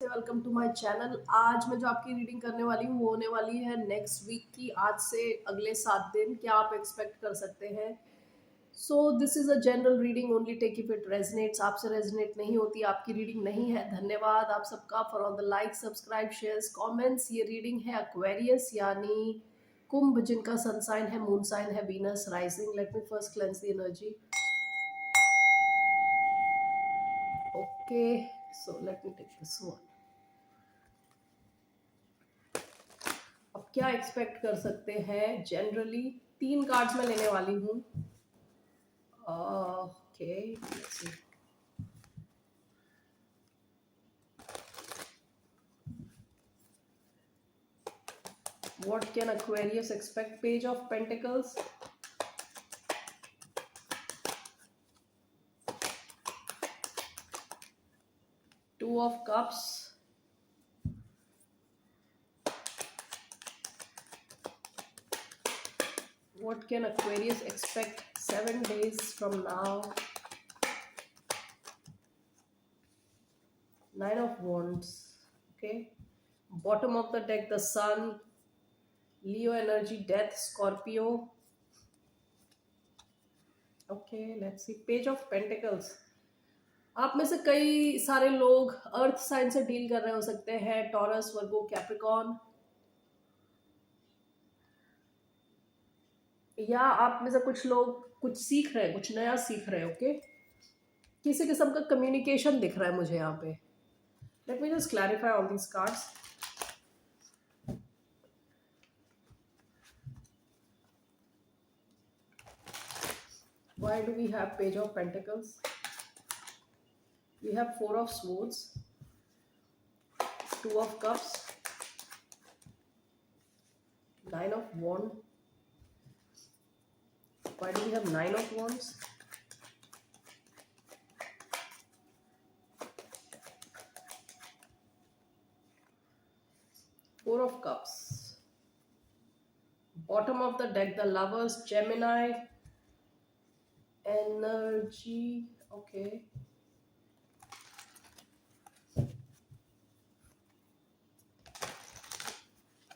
Welcome to my channel. आज मैं जो आपकी रीडिंग करने वाली हूँ वो होने वाली है नेक्स्ट वीक की। आज से अगले 7 दिन क्या आप एक्सपेक्ट कर सकते हैं। So this is a general reading, only take if it resonates. आपसे रेजनेट नहीं होती, आपकी रीडिंग नहीं है। धन्यवाद आप सबका for all the like, subscribe, shares, comments. ये रीडिंग है एक्वेरियस यानी कुंभ, जिनका सन साइन है, मून साइन है Venus rising. Let me first cleanse the energy. Okay, so let me take this one. अब क्या एक्सपेक्ट कर सकते हैं जनरली। 3 कार्ड्स मैं लेने वाली हूँ। Okay, what can Aquarius expect. Page of pentacles, two of cups, what can Aquarius expect 7 days from now? 9 of Wands. Okay, bottom of the deck, the Sun, Leo energy, Death, Scorpio. Okay, let's see. Page of Pentacles. आप में से कई सारे लोग अर्थ sign से deal कर रहे हो सकते हैं। टॉरस, वर्गो, कैप्रिकॉन, या आप में से कुछ लोग कुछ सीख रहे हैं, कुछ नया सीख रहे हैं। ओके, किसी किस्म का कम्युनिकेशन दिख रहा है मुझे यहाँ पे। Let me just clarify all these cards. Why do we have Page of Pentacles? We have 4 of Swords, 2 of Cups, 9 of Wands. Why do we have 9 of Wands? Four of Cups. Bottom of the deck, the Lovers, Gemini energy. Okay.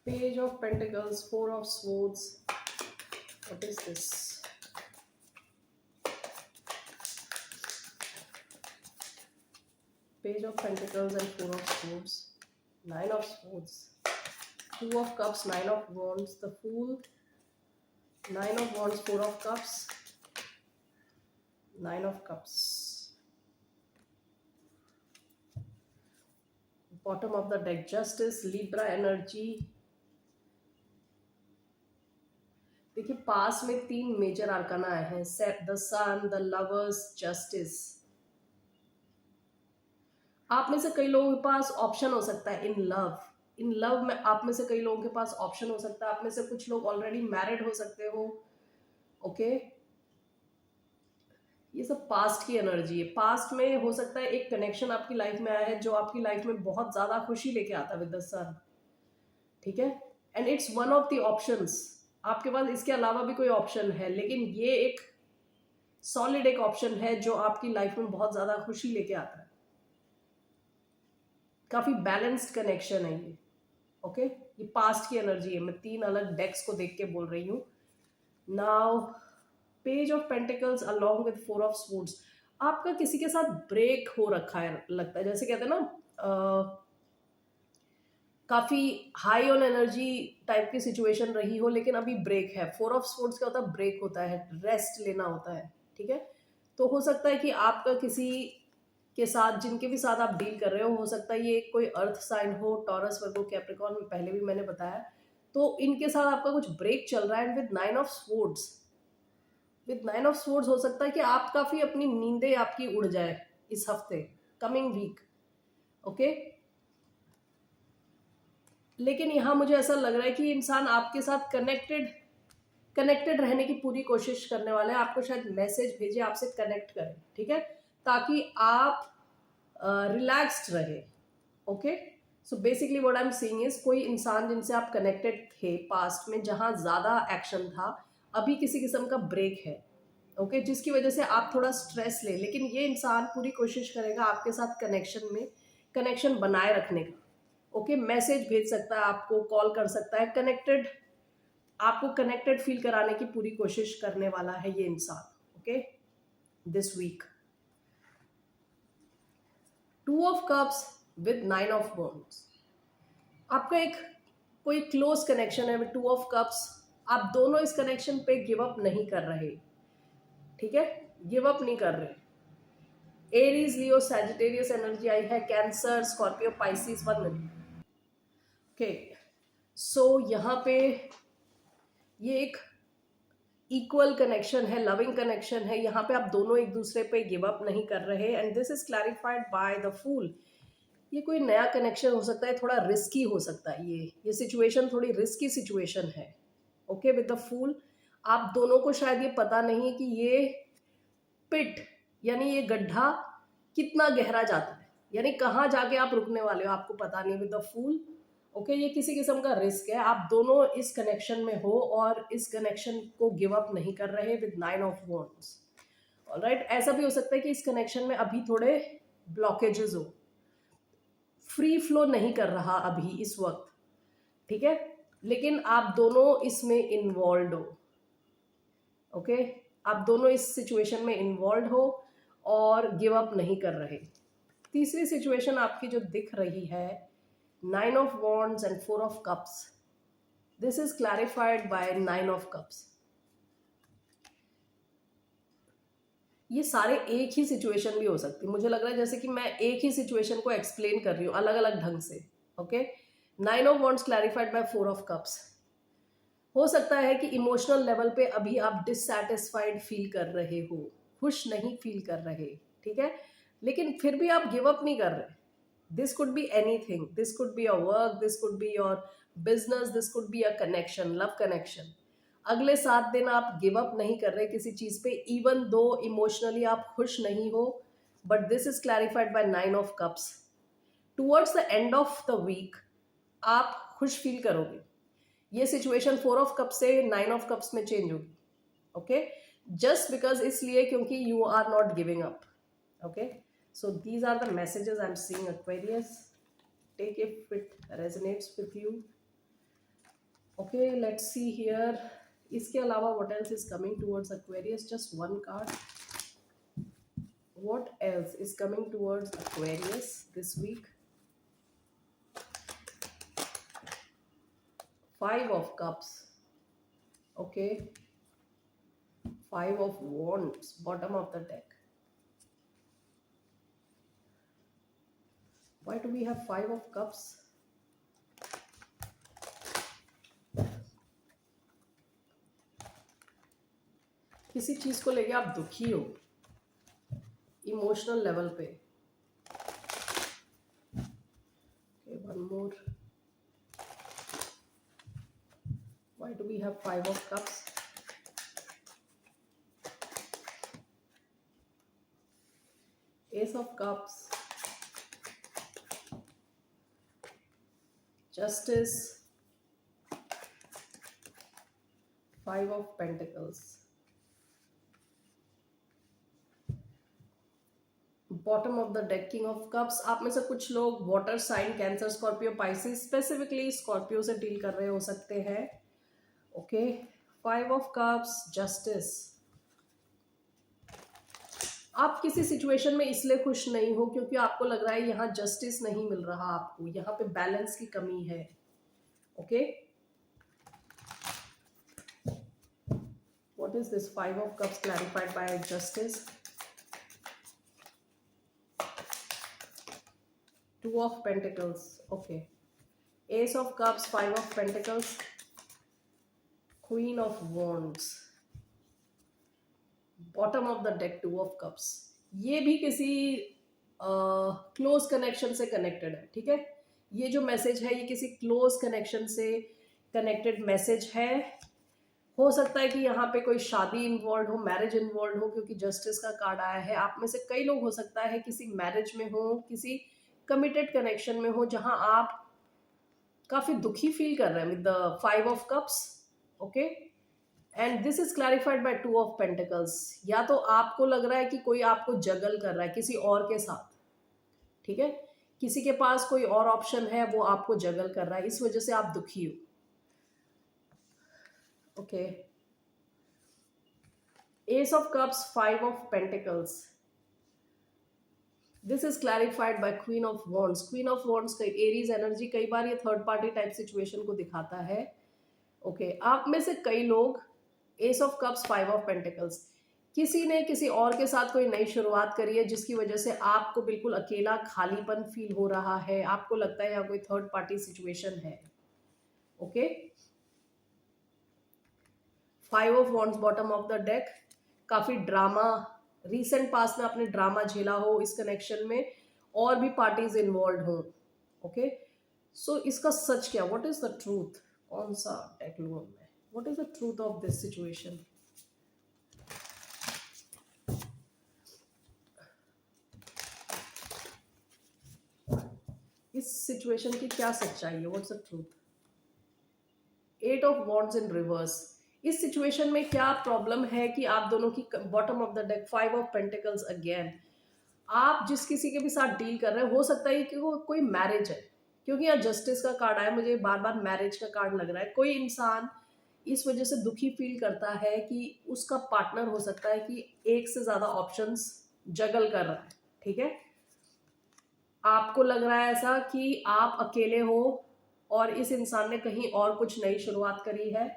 Page of Pentacles, 4 of Swords. What is this? Page of Pentacles and 4 of Swords. 9 of Swords. 2 of Cups, 9 of Wands. The Fool. 9 of Wands, 4 of Cups. 9 of Cups. Bottom of the deck, Justice, Libra energy. देखिए, पास में 3 major arcana आए हैं। The sun, the lovers, justice. आप में से कई लोगों के पास ऑप्शन हो सकता है इन लव में। आप में से कई लोगों के पास ऑप्शन हो सकता है। आप में से कुछ लोग ऑलरेडी मैरिड हो सकते हो। ओके, ये सब पास्ट की एनर्जी है। पास्ट में हो सकता है एक कनेक्शन आपकी लाइफ में आया है जो आपकी लाइफ में बहुत ज्यादा खुशी लेके आता है विद द सन। ठीक है, and it's one of the options. आपके पास इसके अलावा भी कोई ऑप्शन है, लेकिन ये एक सॉलिड एक ऑप्शन है जो आपकी लाइफ में बहुत ज्यादा खुशी लेके आता है। काफी बैलेंस्ड कनेक्शन है ये। ओके, ये पास्ट की एनर्जी है। मैं 3 अलग डेक्स को देख के बोल रही हूँ। Now page of pentacles along with 4 of swords. आपका किसी के साथ ब्रेक हो रखा है लगता है। जैसे कहते हैं ना, काफी हाई ऑन एनर्जी टाइप की सिचुएशन रही हो, लेकिन अभी ब्रेक है। 4 ऑफ स्वॉर्ड्स क्या होता है? ब्रेक होता है, रेस्ट लेना होता है। ठीक है, तो हो सकता है कि आपका किसी के साथ, जिनके भी साथ आप डील कर रहे हो सकता है ये कोई अर्थ साइन हो, टॉरस, वर्गो, कैप्रिकॉर्न, पहले भी मैंने बताया। तो इनके साथ आपका कुछ ब्रेक चल रहा है। एंड विद 9 ऑफ स्वॉर्ड्स, हो सकता है कि आप काफी अपनी नींदें आपकी उड़ जाए इस हफ्ते, कमिंग वीक। ओके, लेकिन यहाँ मुझे ऐसा लग रहा है कि इंसान आपके साथ कनेक्टेड रहने की पूरी कोशिश करने वाला है। आपको शायद मैसेज भेजे, आपसे कनेक्ट करें। ठीक है, ताकि आप रिलैक्स्ड रहे। Okay, so basically what I am seeing is, कोई इंसान जिनसे आप कनेक्टेड थे पास्ट में, जहां ज्यादा एक्शन था, अभी किसी किस्म का ब्रेक है। ओके, जिसकी वजह से आप थोड़ा स्ट्रेस ले, लेकिन ये इंसान पूरी कोशिश करेगा आपके साथ कनेक्शन में कनेक्शन बनाए रखने का। ओके, मैसेज भेज सकता है आपको, कॉल कर सकता है, कनेक्टेड, आपको कनेक्टेड फील कराने की पूरी कोशिश करने वाला है ये इंसान। Okay, this week 2 of cups with 9 of wands। आपका एक कोई क्लोज कनेक्शन है विद 2 ऑफ कप्स। आप दोनों इस कनेक्शन पे गिव अप नहीं कर रहे, ठीक है, गिव अप नहीं कर रहे। एरीज, लियो, सैजिटेरियस एनर्जी आई है, Cancer, Scorpio, Pisces, 1 minute. Okay, so यहाँ पे ये एक इक्वल कनेक्शन है, लविंग कनेक्शन है। यहाँ पे आप दोनों एक दूसरे पे गिव अप नहीं कर रहे, and this is clarified by the fool. ये कोई नया कनेक्शन हो सकता है, थोड़ा रिस्की हो सकता है, ये सिचुएशन थोड़ी रिस्की सिचुएशन है। ओके, विद द फूल आप दोनों को शायद ये पता नहीं कि ये पिट यानी ये गड्ढा कितना गहरा जाता है, यानी कहाँ जाके आप रुकने वाले हो आपको पता नहीं विद द फूल। ओके, ये किसी किस्म का रिस्क है। आप दोनों इस कनेक्शन में हो और इस कनेक्शन को गिव अप नहीं कर रहे विद 9 ऑफ wands। ऑलराइट, ऐसा भी हो सकता है कि इस कनेक्शन में अभी थोड़े ब्लॉकेजेस हो, फ्री फ्लो नहीं कर रहा अभी इस वक्त, ठीक है, लेकिन आप दोनों इसमें इन्वॉल्व हो। ओके, आप दोनों इस सिचुएशन में इन्वॉल्व हो और गिव अप नहीं कर रहे। तीसरी सिचुएशन आपकी जो दिख रही है, 9 of wands and 4 of cups, this is clarified by 9 of cups. ये सारे एक ही सिचुएशन भी हो सकती है, मुझे लग रहा है जैसे कि मैं एक ही सिचुएशन को एक्सप्लेन कर रही हूँ अलग अलग ढंग से। Okay, 9 of wands clarified by 4 of cups. हो सकता है कि इमोशनल लेवल पे अभी आप डिससैटिस्फाइड फील कर रहे हो, खुश नहीं फील कर रहे, ठीक है, लेकिन फिर भी आप गिव अप नहीं कर रहे। This could be anything, this could be your work, this could be your business, this could be a connection, love connection. अगले 7 दिन आप गिव अप नहीं कर रहे किसी चीज पे, इवन दो इमोशनली आप खुश नहीं हो, but this is clarified by 9 of cups. Towards the end of the week आप खुश फील करोगे। ये सिचुएशन 4 ऑफ कप से 9 ऑफ कप्स में चेंज होगी। ओके, जस्ट बिकॉज इसलिए क्योंकि you are not giving up. Okay, so these are the messages I am seeing Aquarius, take if it resonates with you. Okay, let's see here, इसके अलावा what else is coming towards Aquarius, just one card, what else is coming towards Aquarius this week. 5 of cups, okay, 5 of wands, bottom of the deck. Why do we have 5 of cups? किसी चीज को लेके आप दुखी हो emotional level पे। Okay, one more. Why do we have 5 of cups? Ace of cups, justice, 5 of pentacles, bottom of the deck, king of cups. आप में से कुछ लोग water sign, Cancer, Scorpio, Pisces, specifically Scorpio से deal कर रहे हो सकते हैं। Okay, 5 of cups, justice. आप किसी सिचुएशन में इसलिए खुश नहीं हो क्योंकि आपको लग रहा है यहाँ जस्टिस नहीं मिल रहा, आपको यहाँ पे बैलेंस की कमी है। Okay, what is this 5 of cups clarified bye justice, 2 of pentacles, okay, ace of cups, 5 of pentacles, queen of wands, bottom of the deck, 2 of cups। ये भी किसी क्लोज कनेक्शन से कनेक्टेड है, ठीक है, ये जो मैसेज है ये किसी क्लोज कनेक्शन से कनेक्टेड मैसेज है। हो सकता है कि यहाँ पे कोई शादी इन्वॉल्व हो, मैरिज इन्वॉल्व हो, क्योंकि जस्टिस का कार्ड आया है। आप में से कई लोग हो सकता है किसी मैरिज में हो, किसी कमिटेड कनेक्शन में हो जहां आप काफी दुखी फील कर रहे हैं with the 5 of cups. Okay, and this is clarified by 2 of pentacles. या तो आपको लग रहा है कि कोई आपको जगल कर रहा है किसी और के साथ, ठीक है, किसी के पास कोई और ऑप्शन है, वो आपको जगल कर रहा है, इस वजह से आप दुखी हो। Okay, ace of cups, five of pentacles, this is clarified by queen of wands. Queen of wands का एरीज एनर्जी, कई बार ये थर्ड पार्टी टाइप सिचुएशन को दिखाता है। ओके, आप में से कई लोग, S of cups, five of pentacles, किसी ने किसी और के साथ कोई नई शुरुआत करी है जिसकी वजह से आपको बिल्कुल अकेला खालीपन फील हो रहा है, आपको लगता है यहाँ कोई थर्ड पार्टी सिचुएशन है। Okay, five of wands bottom of the deck, काफी ड्रामा, रीसेंट पास में आपने ड्रामा झेला हो इस कनेक्शन में, और भी पार्टीज इन्वॉल्व हो। ओके, सो इसका सच क्या, व्हाट इज द ट्रूथ, कौन सा डेक लूं मैं, what is the truth of this situation. इस सिचुएशन की क्या सच्चाई है, what's the truth. Eight of wands in reverse, इस सिचुएशन में क्या प्रॉब्लम है कि आप दोनों की, bottom of the deck five of pentacles again, आप जिस किसी के भी साथ डील कर रहे हो सकता है कि वो कोई मैरिज है, क्योंकि यहाँ जस्टिस का कार्ड आया, मुझे बार बार मैरिज का कार्ड लग रहा है। कोई इंसान इस वजह से दुखी फील करता है कि उसका पार्टनर हो सकता है कि एक से ज्यादा ऑप्शंस जगल कर रहा है। ठीक है, आपको लग रहा है ऐसा कि आप अकेले हो और इस इंसान ने कहीं और कुछ नई शुरुआत करी है।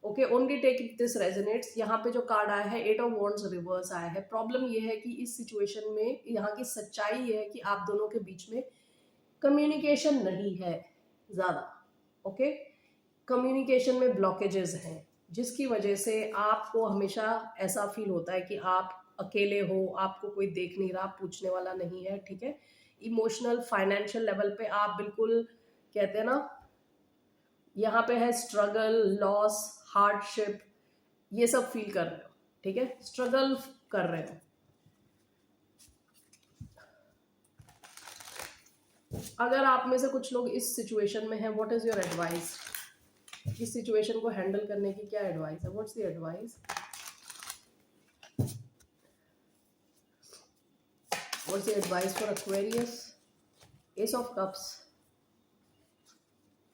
Okay, only take if this resonates. यहाँ पे जो कार्ड आया है, एट ऑफ वॉन्ड्स रिवर्स आया है। प्रॉब्लम ये है कि इस सिचुएशन में यहाँ की सच्चाई ये है कि आप दोनों के बीच में कम्युनिकेशन नहीं है ज्यादा। ओके, कम्युनिकेशन में ब्लॉकेजेस हैं, जिसकी वजह से आपको हमेशा ऐसा फील होता है कि आप अकेले हो, आपको कोई देख नहीं रहा, पूछने वाला नहीं है। ठीक है, इमोशनल फाइनेंशियल लेवल पे आप बिल्कुल, कहते हैं ना, यहाँ पे है स्ट्रगल, लॉस, हार्डशिप, ये सब फील कर रहे हो। ठीक है, स्ट्रगल कर रहे हो। अगर आप में से कुछ लोग इस सिचुएशन में हैं, व्हाट इज योर एडवाइस, इस सिचुएशन को हैंडल करने की क्या एडवाइस है, what's the advice, what's the advice for Aquarius. Ace of cups,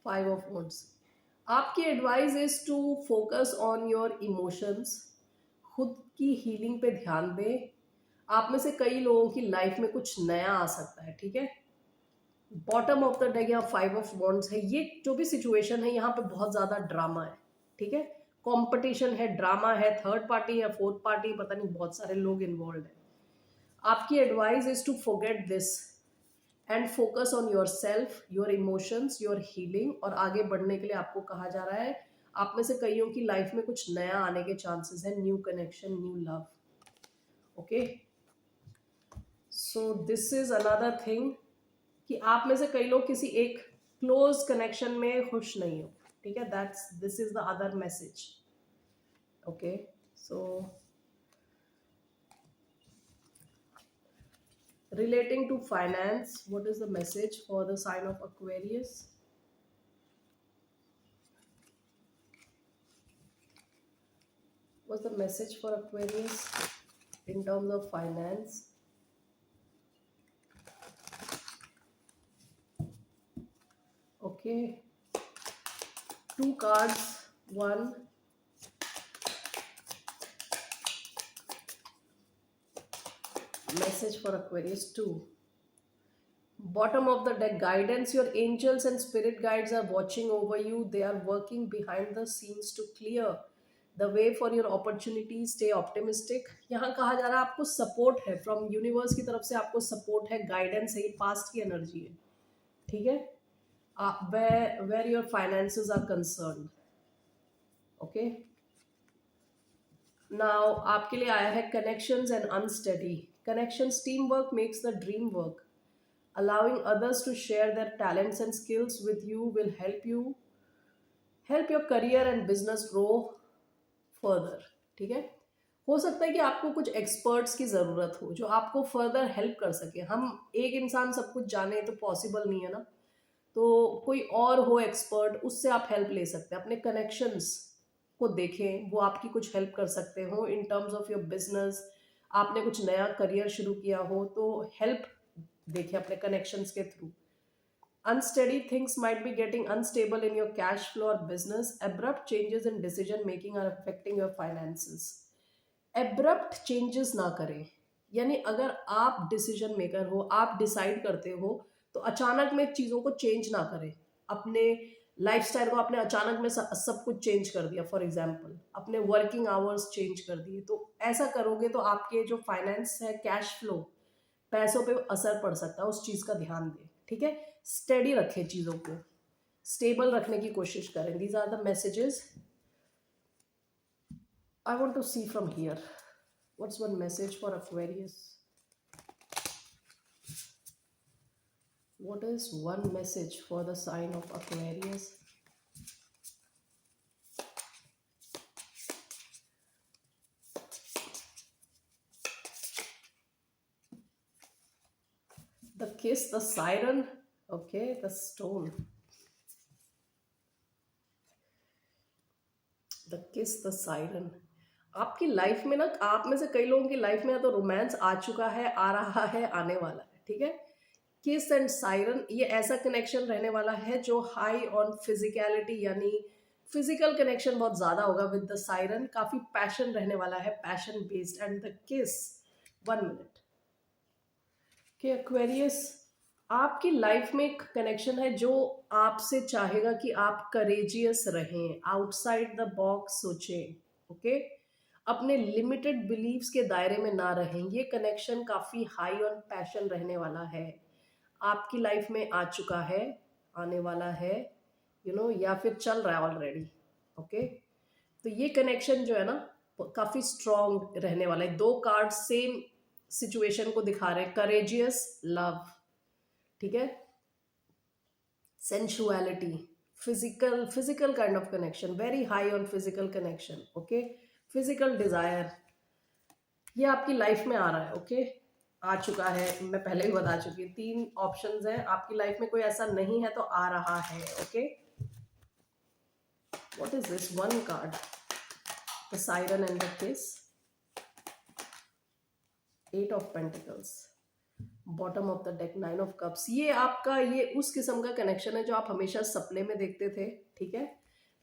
five of wands, आपकी advice is to focus on your emotions, खुद की हीलिंग पे ध्यान दें। आप में से कई लोगों की लाइफ में कुछ नया आ सकता है। ठीक है, बॉटम ऑफ द डेक यहाँ फाइव ऑफ वॉन्ड्स है। ये जो भी सिचुएशन है यहाँ पे बहुत ज्यादा ड्रामा है। ठीक है, कंपटीशन है, ड्रामा है, थर्ड पार्टी है, फोर्थ पार्टी, पता नहीं, बहुत सारे लोग इन्वॉल्व हैं। आपकी advice is to forget this and focus on your self, your emotions, your healing. और आगे बढ़ने के लिए आपको कहा जा रहा है, आप में से कईयों की लाइफ में कुछ नया आने के चांसेस है, new connection, new love. Okay, so this is another thing कि आप में से कई लोग किसी एक क्लोज कनेक्शन में खुश नहीं हो। ठीक है, this is the other message. Okay, so relating to finance, what is the message for the sign of Aquarius? What's the message for Aquarius in terms of finance? Okay, two cards, one, message for Aquarius, two, bottom of the deck, guidance, your angels and spirit guides are watching over you, they are working behind the scenes to clear the way for your opportunities, stay optimistic। यहाँ कहा जा रहा है आपको support है from universe की तरफ से, आपको सपोर्ट है, गाइडेंस है, ये पास्ट की एनर्जी है। ठीक है, where your finances are concerned। Okay, now आपके लिए आया है connections and unsteady connections, teamwork makes the dream work, allowing others to share their talents and skills with you will help your career and business grow further। ठीक है, हो सकता है कि आपको कुछ एक्सपर्ट्स की ज़रूरत हो जो आपको फर्दर हेल्प कर सके। हम एक इंसान सब कुछ जाने तो पॉसिबल नहीं है ना, तो कोई और हो एक्सपर्ट, उससे आप हेल्प ले सकते हैं। अपने कनेक्शंस को देखें, वो आपकी कुछ हेल्प कर सकते हो in terms of your business. आपने कुछ नया करियर शुरू किया हो तो हेल्प देखिए अपने कनेक्शंस के through. Unsteady things might be getting unstable in your cash flow or business. Abrupt changes in decision making are affecting your finances. Abrupt changes ना करें, यानी अगर आप डिसीजन मेकर हो, आप डिसाइड करते हो, तो अचानक में चीज़ों को चेंज ना करें। अपने लाइफस्टाइल को आपने अचानक में सब कुछ चेंज कर दिया, फॉर एग्जांपल अपने वर्किंग आवर्स चेंज कर दिए, तो ऐसा करोगे तो आपके जो फाइनेंस है, कैश फ्लो, पैसों पे असर पड़ सकता है। उस चीज़ का ध्यान दें, ठीक है। स्टेडी रखें, चीज़ों को स्टेबल रखने की कोशिश करें। These are the messages I want to see from here. What's one message for Aquarius? What is one message for the sign of Aquarius? The kiss, the siren, okay, the stone. The kiss, the siren. आपकी life में ना, आप में से कई लोगों की life में या तो रोमांस आ चुका है, आ रहा है, आने वाला है, ठीक है। किस एंड सायरन, ये ऐसा कनेक्शन रहने वाला है जो हाई ऑन फिजिकलिटी, यानी फिजिकल कनेक्शन बहुत ज्यादा होगा विद द सायरन। काफी पैशन रहने वाला है, पैशन बेस्ड। एंड द किस, 1 मिनट के एक्वेरियस, आपकी लाइफ में एक कनेक्शन है जो आपसे चाहेगा कि आप करेजियस रहें, आउटसाइड द बॉक्स सोचें, ओके, अपने लिमिटेड बिलीव्स के दायरे में ना रहें। ये कनेक्शन काफी हाई ऑन पैशन रहने वाला है, आपकी लाइफ में आ चुका है, आने वाला है, या फिर चल रहा है ऑलरेडी, ओके। तो ये कनेक्शन जो है ना, काफी स्ट्रॉन्ग रहने वाला है। 2 कार्ड सेम सिचुएशन को दिखा रहे हैं, करेजियस, लव, ठीक है, sensuality, physical kind of connection, very high on physical connection, okay, physical desire, ये आपकी लाइफ में आ रहा है, ओके, आ चुका है। मैं पहले भी बता चुकी हूँ, 3 ऑप्शंस हैं, आपकी लाइफ में कोई ऐसा नहीं है तो आ रहा है, okay. What is this 1 card, the siren and the किस, 8 of pentacles, bottom of the deck 9 of cups. ये आपका, ये उस किस्म का कनेक्शन है जो आप हमेशा सपने में देखते थे, ठीक है।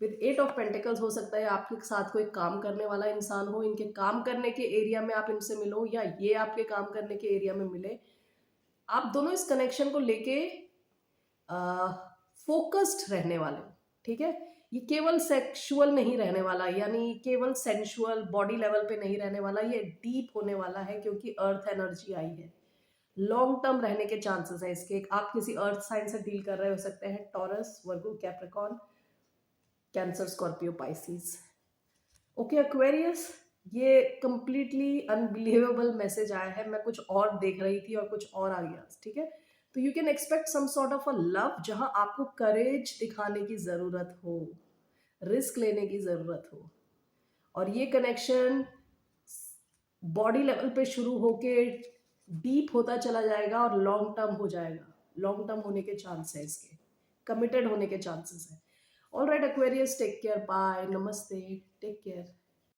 विद 8 ऑफ पेंटिकल्स, हो सकता है आपके साथ कोई काम करने वाला इंसान हो, इनके काम करने के एरिया में आप इनसे मिलो, या ये आपके काम करने के एरिया में मिले। आप दोनों इस कनेक्शन को लेके फोकस्ड रहने वाले हो, ठीक है। ये केवल सेक्सुअल नहीं रहने वाला, यानी केवल सेंसुअल बॉडी लेवल पे नहीं रहने वाला, ये डीप होने वाला है, क्योंकि अर्थ एनर्जी आई है। लॉन्ग टर्म रहने के चांसेस है इसके। आप किसी अर्थ साइन से डील कर रहे हो सकते हैं, Taurus, Virgo, Capricorn, Cancer, Scorpio, Pisces, okay. Aquarius, ये कंप्लीटली अनबिलीवेबल मैसेज आया है। मैं कुछ और देख रही थी और कुछ और आ गया, ठीक है। तो you can expect some sort of a love, जहां आपको करेज दिखाने की जरूरत हो, रिस्क लेने की जरूरत हो, और ये कनेक्शन बॉडी लेवल पे शुरू होके डीप होता चला जाएगा और लॉन्ग टर्म हो जाएगा। लॉन्ग टर्म होने के चांस है इसके, कमिटेड होने के चांसेस है। All right Aquarius, take care, bye, नमस्ते, टेक केयर।